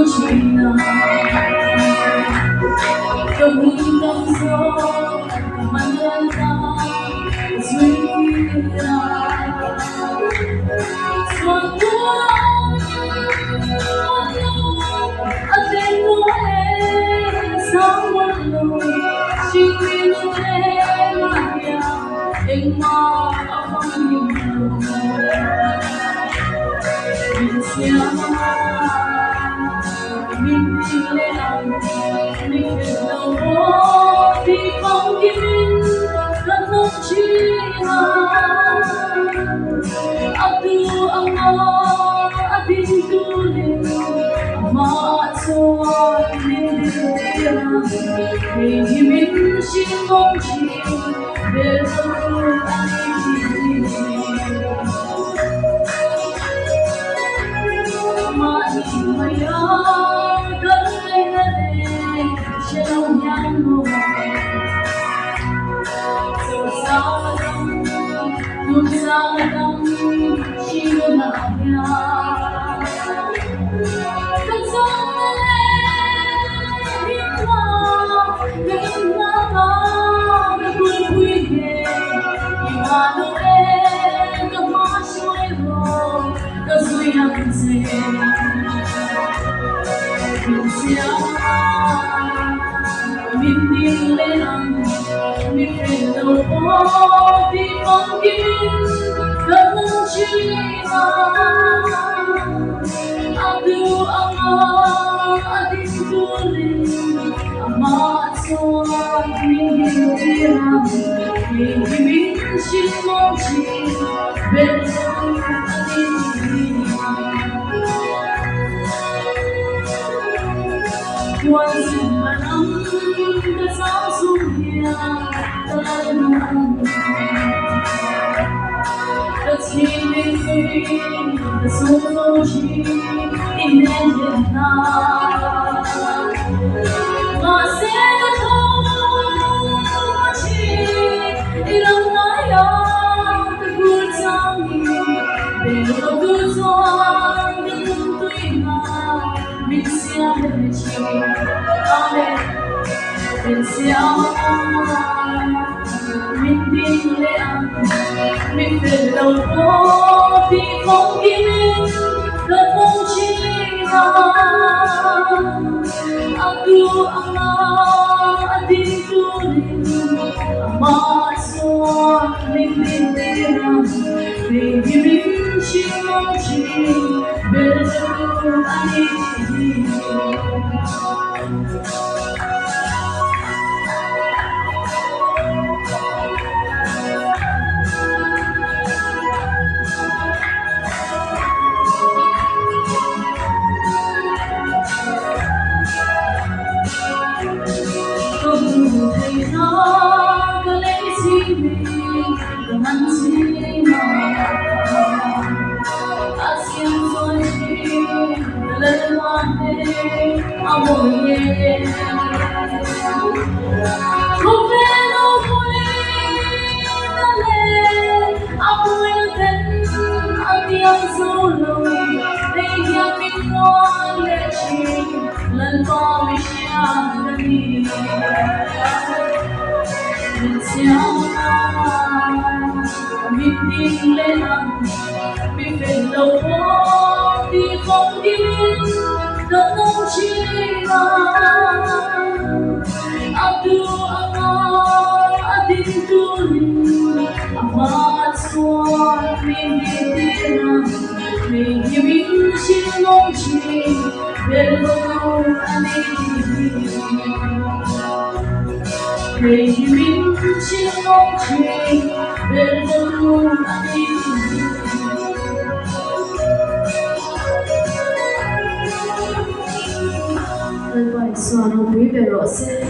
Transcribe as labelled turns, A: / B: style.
A: China, trong những tâm gió mang lên ta duy ra xoan tua ở trên núi sáng muôn lùi chỉ vì thế mà em mơ không nhìn mình xem mình đi lên mình biết đâu có thì không kín rất không chỉ Abdu Allah abin tulen ma so min dia ni min shin mong chi bel ma ni maya dal le shalom yang mo so sa Nung sa dam sino na niya Kansang himna ka nagulpuige Imano kamasyoy mo kasuyang sin Siya Minding lelang Mifilo po Di panggin Ganang China Abdu Allah Adin tulis Ama at suwag Minding tirang Hingin Shimong Chin Bersong Adin Once in my life, that's also here. That's healing me, the soul of Jesus in the night. My sin is all ilang ngayon, the good song, pero good song, the good Amen. Minding leang, mifilo po, di kong ginin, gatong China. Abdu Allah, adin tulis, ama suwag, minding leang, bigibing Shimong Chin, bersong anin. Thầy nó có lấy gì mình đồng ăn gì mà Asian rồi gì lên hoa đê áo mồi nhẹ không về đâu vui ta lên áo mồi thân áo tiếng sâu lùi đây nhà mình ngon lệ chi lần qua mình xem đi Minding lelang, mifilo po, di kong ginin, gatong China. Abdu Allah, adin tulis, ama at suwag, minding tirang, bigibing Shimong Chin, bersong anin. Bigibing Shimong Chin, bersong anin. Lời bài xóa nó quý về rõ xe